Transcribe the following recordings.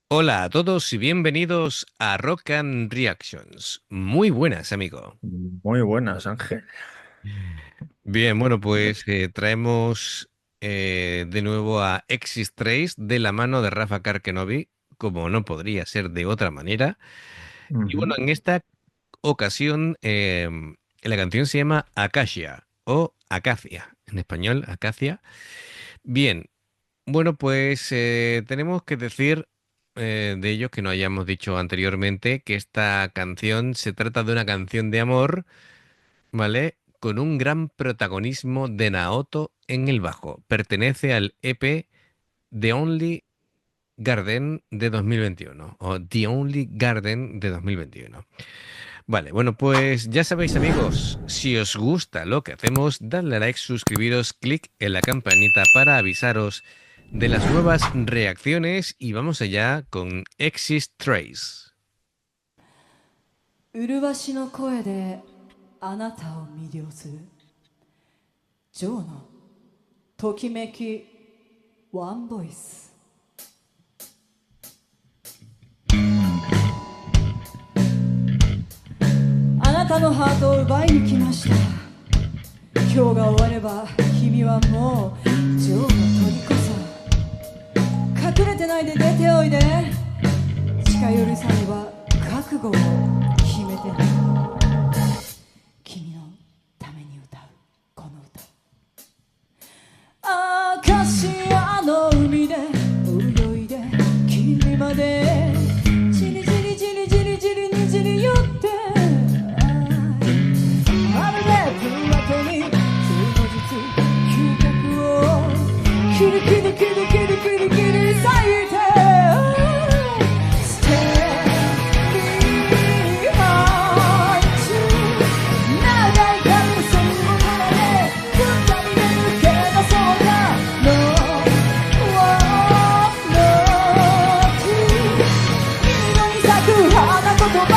Hola a todos y bienvenidos a Rock and Reactions. Muy buenas, amigo. Muy buenas, Ángel. Bien, bueno, pues traemos de nuevo a Exis Trace de la mano de Rafa Karkenobi, como no podría ser de otra manera. Y bueno, Ujú. en esta ocasión la canción se llama Acacia o Acacia, en español, Acacia. Bien, bueno, pues tenemos que decir de ellos que no hayamos dicho anteriormente que esta canción se trata de una canción de amor, ¿vale? Con un gran protagonismo de Naoto en el bajo. Pertenece al EP The Only Garden de 2021 o The Only Garden de 2021. Vale, bueno, pues ya sabéis, amigos, si os gusta lo que hacemos, dadle a like, suscribiros, clic en la campanita para avisaros de las nuevas reacciones y vamos allá con Exist Trace. 麗の声であなたを魅了するジョーのときめきワンボイス。あなたのハートを奪いに来ました。今日が終われば君はもうジョーの虜さ。隠れてないで出ておいで。近寄る際は覚悟を決めてね。君のために歌うこの歌。アカシアの海で泳いで君までじりじりじりじりじりにじり寄ってあるねプラトに数文字究極をキリキリキリキリキリキリ裂いて Stay behind you 長い髪線をからね二人で抜け出そうか No one knows you 色に咲く花言葉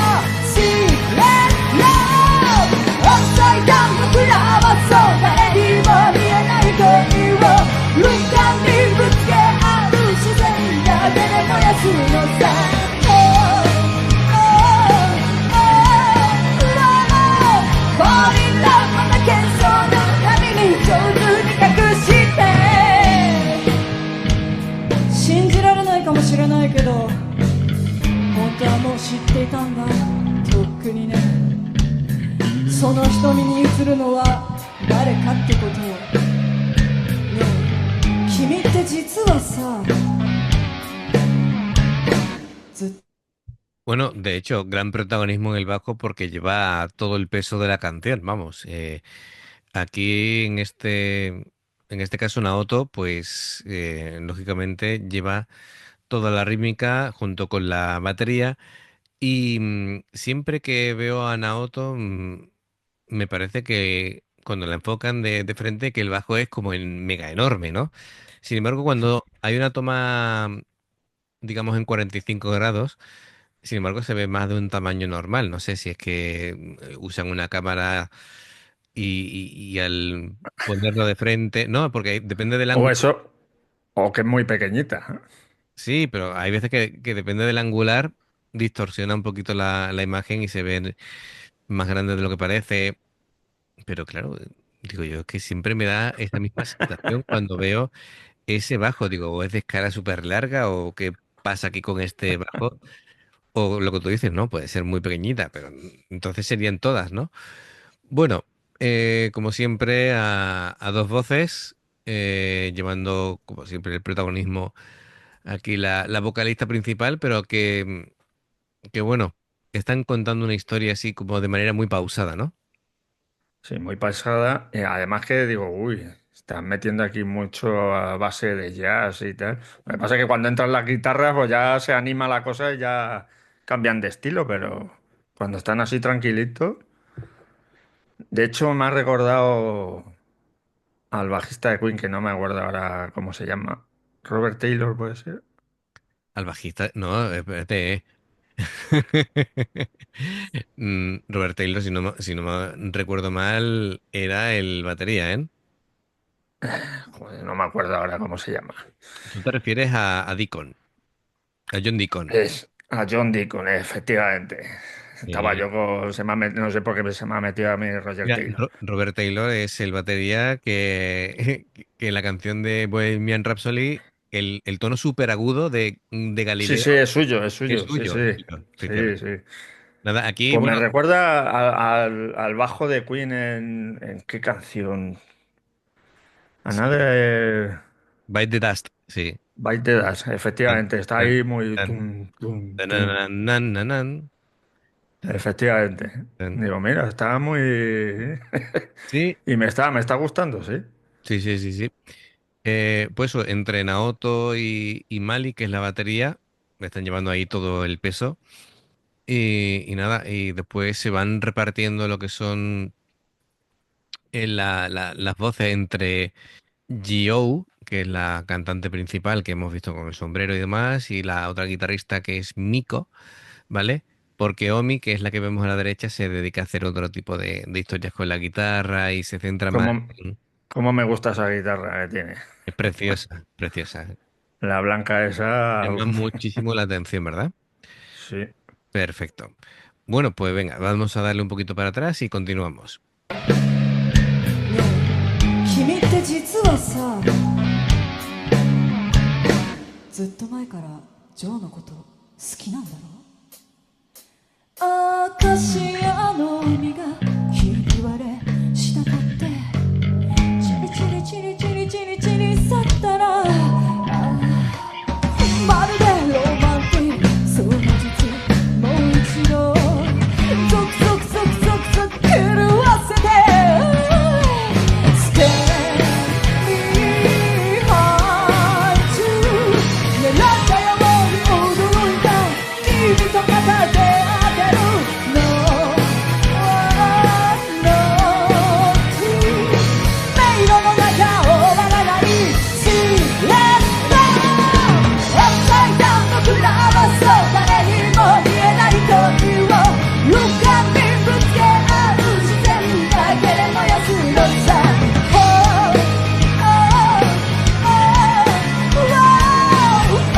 Secret love 遅いダンプクラバそう誰にも見えない恋を瞬間にぶつけ合う自然だけで燃やすのさ Oh, oh, oh, Fall in love また喧騒の波に上手に隠して信じられないかもしれないけど本当はもう知っていたんだとっくにねその瞳に映るのは誰かってことをねえ君って実はさずっと Bueno, de hecho, gran protagonismo en el bajo porque lleva todo el peso de la canción, vamos. Aquí en este caso Naoto, pues lógicamente lleva toda la rítmica junto con la batería. Y siempre que veo a Naoto, me parece que cuando la enfocan de frente, que el bajo es como el mega enorme, ¿no? Sin embargo, cuando hay una toma, digamos, en 45 grados, sin embargo, se ve más de un tamaño normal. No sé si es que usan una cámara y al ponerlo de frente, no, porque depende del O ángulo. eso, o que es muy pequeñita. Sí, pero hay veces que depende del angular, distorsiona un poquito la imagen y se ve más grande de lo que parece. Pero claro, digo yo, es que siempre me da esa misma sensación cuando veo ese bajo. Digo, o es de escala súper larga o qué pasa aquí con este bajo. O lo que tú dices, no, puede ser muy pequeñita, pero entonces serían todas, ¿no? Bueno, como siempre, a dos voces, llevando, como siempre, el protagonismo aquí la vocalista principal, pero que bueno, están contando una historia así como de manera muy pausada, ¿no? Sí, muy pasada. Y además que digo, uy, están metiendo aquí mucho a base de jazz y tal. Lo que pasa es que cuando entran las guitarras, pues ya se anima la cosa y ya cambian de estilo, pero cuando están así tranquilitos. De hecho, me ha recordado al bajista de Queen, que no me acuerdo ahora cómo se llama. Robert Taylor, puede ser. Al bajista, no, espérate, Robert Taylor, si no me recuerdo mal, era el batería, ¿eh? Joder, no me acuerdo ahora cómo se llama. Tú te refieres a Deacon. A John Deacon. Es a John Deacon, efectivamente. Estaba Eh, yo con... no sé por qué se me ha metido a mí Roger Mira, Taylor. Robert Taylor es el batería que en la canción de Bohemian Rhapsody, el tono súper agudo de Sí, Galileo sí, es es suyo, sí, suyo. sí. Es suyo, Sí, efectivamente. sí. Nada, aquí, Pues me bueno, recuerda al bajo de Queen en ¿qué canción? sí, Another Bite the Dust, sí. Bite the Dust, Tan, efectivamente, está tan, ahí muy tan, tum, tum, tum. tananananan, tan, Efectivamente. tan. Digo, mira, está muy... Sí, Y me está gustando, sí. sí, sí, sí, sí. Pues eso, entre Naoto y Mali, que es la batería, me están llevando ahí todo el peso. Y nada, y después se van repartiendo lo que son las voces entre Gio, que es la cantante principal que hemos visto con el sombrero y demás, y la otra guitarrista que es Miko, ¿vale? Porque Omi, que es la que vemos a la derecha, se dedica a hacer otro tipo de historias con la guitarra y se centra más Cómo, en... cómo me gusta esa guitarra que tiene. Es preciosa, preciosa. La blanca esa, Llama uf, muchísimo la atención, ¿verdad? sí. Perfecto. Bueno, pues venga, vamos a darle un poquito para atrás y continuamos. ねえ君って実はさずっと前からジョーのこと好きなんだろアカシアの海がひび割れ滴ってチリチリチリチリチリチリ去ったらまるでロマンティックその実もう一度ゾクゾクゾクゾクゾク狂わせて Stand behind you 狙ったように驚いた君と肩で当てる No one knows 迷路の中を曲がらり See let's go アップサイダウンのクラブそう誰にも見えない時を Look at me ぶつけ合う自然だけで燃やすのさ Oh oh oh oh 氷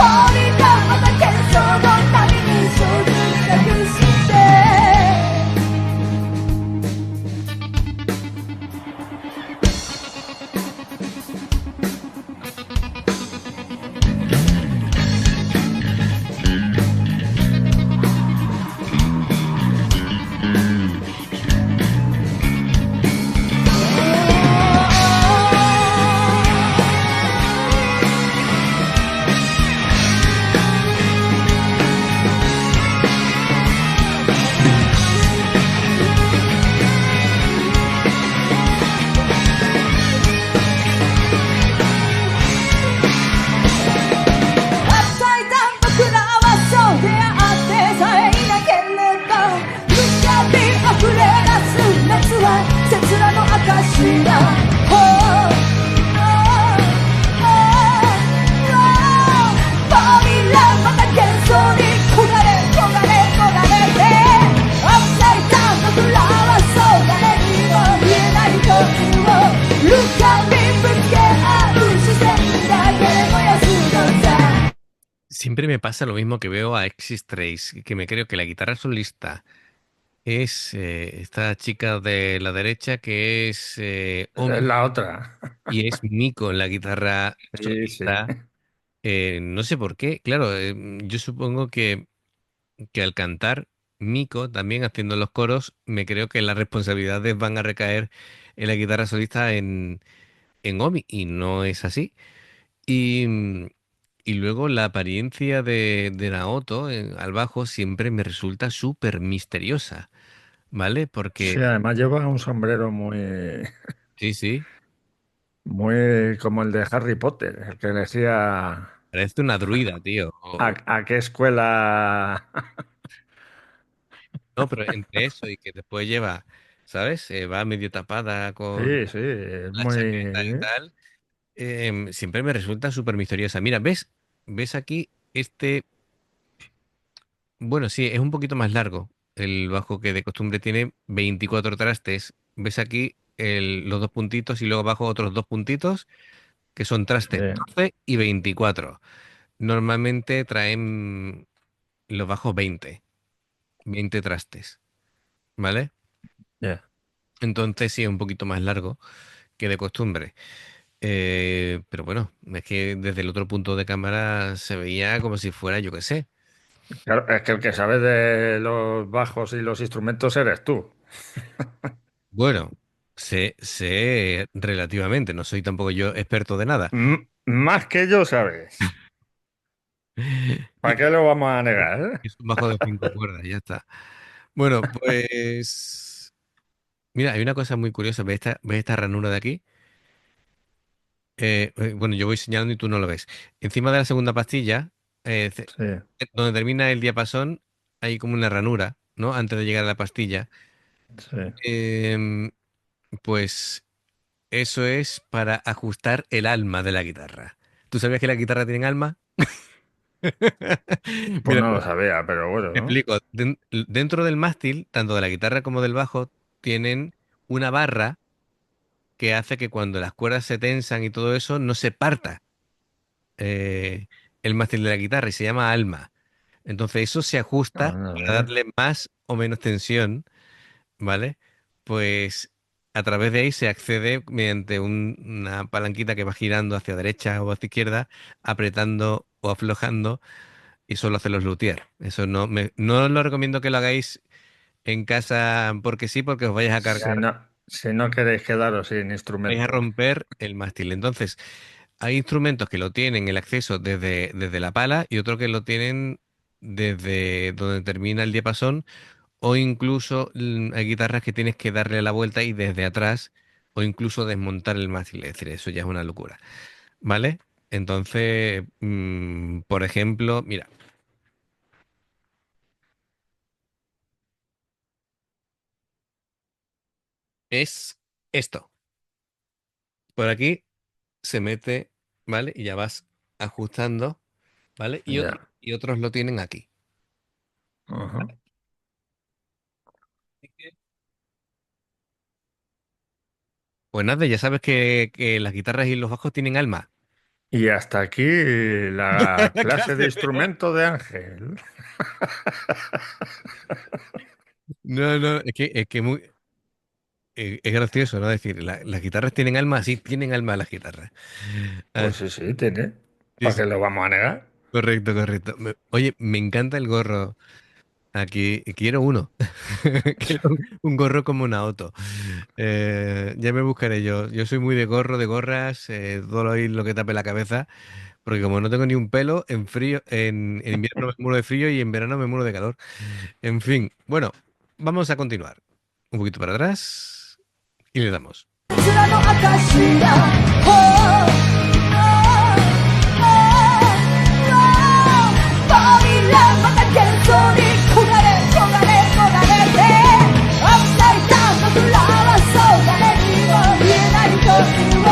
がまた幻想の旅に衝突隠してUpside down 僕らはそう出会ってさえいなければ浮かび溢れ出す夏は刹那の証だ Oh oh oh 扉また幻想に焦がれ焦がれ焦がれて Upside down 僕らはそう誰にも見えない時を浮かびぶつけ合う視線だけで燃やすのさ Siempre me pasa lo mismo que veo a Exis Trace, que me creo que la guitarra solista es esta chica de la derecha que es Esa es Omi la otra. y es Miko en la guitarra Sí, sí. solista. No sé por qué, claro, yo supongo que al cantar Miko, también haciendo los coros, me creo que las responsabilidades van a recaer en la guitarra solista en Omi, y no es así. Y, y luego la apariencia de Naoto al bajo siempre me resulta súper misteriosa, ¿vale? Sí, Porque, además lleva un sombrero muy, sí, sí, muy como el de Harry Potter, el que decía parece una druida, tío. a qué escuela. No, pero entre eso y que después lleva, ¿sabes? Va medio tapada con Sí, sí, es la chaqueta y muy. tal. Siempre me resulta súper misteriosa. Mira, ¿ves? ¿Ves aquí este? Bueno, sí, es un poquito más largo el bajo, que de costumbre tiene 24 trastes. ¿Ves aquí los dos puntitos y luego abajo otros dos puntitos que son trastes Sí. 12 y 24? normalmente traen los bajos 20 trastes, ¿vale? Ya. Entonces sí es un poquito más largo que de costumbre. Pero bueno, es que desde el otro punto de cámara se veía como si fuera, yo qué sé. Claro, es que el que sabe de los bajos y los instrumentos eres tú. Bueno, sé relativamente, no soy tampoco yo experto de nada. Más que yo sabes. ¿Para Y, qué lo vamos a negar, es un bajo de 5 cuerdas, ya está. Bueno, pues mira, hay una cosa muy curiosa. ¿Ves esta ranura de aquí? Bueno, yo voy señalando y tú no lo ves. Encima de la segunda pastilla, Sí, donde termina el diapasón, hay como una ranura, ¿no? Antes de llegar a la pastilla. sí. Em, pues eso es para ajustar el alma de la guitarra. ¿Tú sabías que las guitarras tienen alma? Pues Mira, no lo sabía, pero bueno, te ¿no? explico. Dentro del mástil, tanto de la guitarra como del bajo, tienen una barra que hace que cuando las cuerdas se tensan y todo eso, no se parta eh, el mástil de la guitarra y se llama alma. Entonces eso se ajusta Anda, para mira. darle más o menos tensión, ¿vale? Pues a través de ahí se accede mediante una palanquita que va girando hacia derecha o hacia izquierda, apretando o aflojando, y solo hace los luthier. Eso no lo recomiendo que lo hagáis en casa porque sí, porque os vais a Si cargar, no, si no queréis quedaros sin vais a instrumento. romper el mástil. Entonces, hay instrumentos que lo tienen el acceso desde la pala y otros que lo tienen desde donde termina el diapasón, o incluso hay guitarras que tienes que darle la vuelta y desde atrás, o incluso desmontar el mástil. Es decir, eso ya es una locura, ¿vale? Entonces, por ejemplo, mira, es esto. Por aquí se mete, ¿vale? Y ya vas ajustando, ¿vale? Ya. Y otros lo tienen aquí. Ajá. Pues nada, ya sabes que las guitarras y los bajos tienen alma. Y hasta aquí la clase de instrumento de Ángel. No, no, es que es gracioso, ¿no? Decir, las guitarras tienen alma, sí, tienen alma las guitarras. Ah, Pues sí, sí, tiene. sí, ¿Para sí, qué lo vamos a negar? correcto, correcto. Oye, me encanta el gorro. Aquí quiero uno. Quiero un gorro como una auto. Ya me buscaré yo. Yo soy muy de gorro, de gorras, todo lo que tape la cabeza, porque como no tengo ni un pelo, en frío, en invierno me muero de frío y en verano me muero de calor. En fin, bueno, vamos a continuar. Un poquito para atrás y le damos. 面の証だ Oh, oh, oh, oh 恋がまた幻想に焦がれ焦がれ焦がれて Upside down 僕らはそう誰にも言えない恋を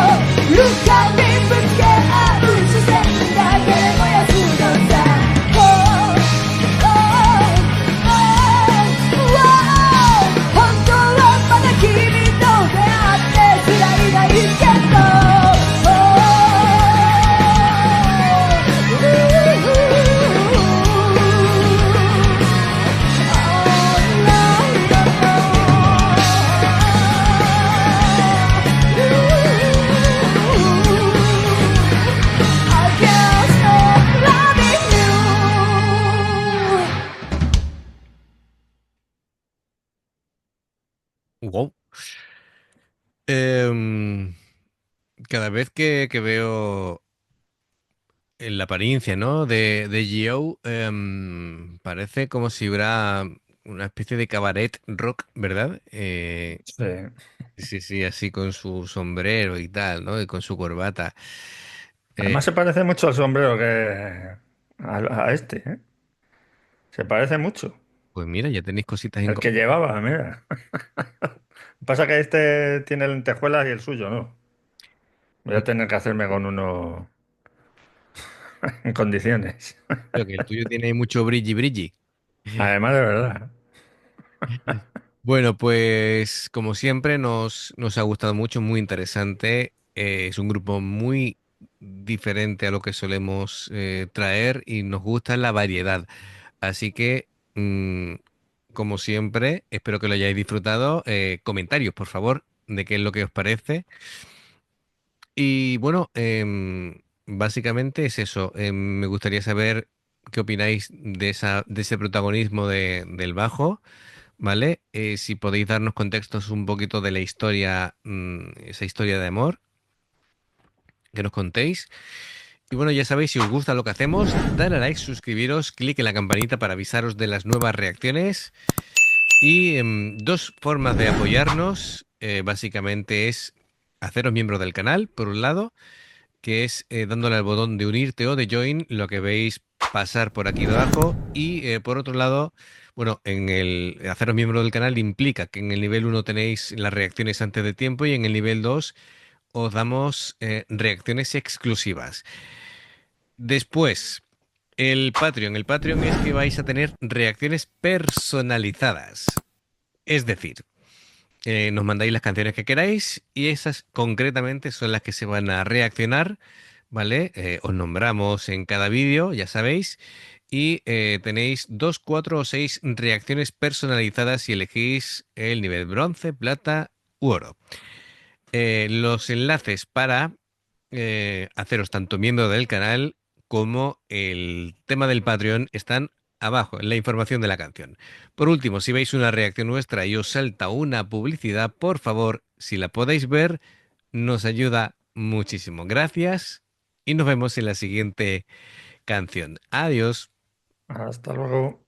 床にぶつけ合う視線だけで燃やすのさ Oh, oh, oh, oh 本当はまだ君と出会って辛いないけど I can't stop loving you Wow. Em, Cada vez que veo en la apariencia, ¿no? de Gio, parece como si hubiera una especie de cabaret rock, ¿verdad? Sí. Sí, sí, así con su sombrero y tal, ¿no? Y con su corbata. Eh, Además se parece mucho al sombrero que a este, ¿eh? Se parece mucho. pues mira, ya tenéis cositas en El que común. llevaba, mira. Pasa que este tiene lentejuelas y el suyo no. Voy a tener que hacerme con uno en condiciones. Creo que el tuyo tiene mucho brilli brilli. Además, de verdad. Bueno, pues como siempre nos ha gustado mucho, muy interesante. Es un grupo muy diferente a lo que solemos traer y nos gusta la variedad. Así que, como siempre, espero que lo hayáis disfrutado. Comentarios, por favor, de qué es lo que os parece. Y bueno, básicamente es eso. Me gustaría saber qué opináis de ese protagonismo del bajo, ¿vale? Si podéis darnos contextos un poquito de la historia, esa historia de amor que nos contéis. Y bueno, ya sabéis, si os gusta lo que hacemos, dale a like, suscribiros, clic en la campanita para avisaros de las nuevas reacciones. Y dos formas de apoyarnos, básicamente es haceros miembro del canal, por un lado, que es dándole al botón de unirte o de join, lo que veis pasar por aquí debajo. Y por otro lado, bueno, en el haceros miembro del canal implica que en el nivel 1 tenéis las reacciones antes de tiempo y en el nivel 2 os damos reacciones exclusivas. Después, el Patreon. El Patreon es que vais a tener reacciones personalizadas. Es decir, nos mandáis las canciones que queráis y esas concretamente son las que se van a reaccionar, ¿vale? Os nombramos en cada vídeo, ya sabéis, y tenéis 2, 4 o 6 reacciones personalizadas si elegís el nivel bronce, plata u oro. Los enlaces para haceros tanto miembro del canal como el tema del Patreon están abajo en la información de la canción. Por último, si veis una reacción nuestra y os salta una publicidad, por favor, si la podéis ver, nos ayuda muchísimo. Gracias y nos vemos en la siguiente canción. Adiós. Hasta luego.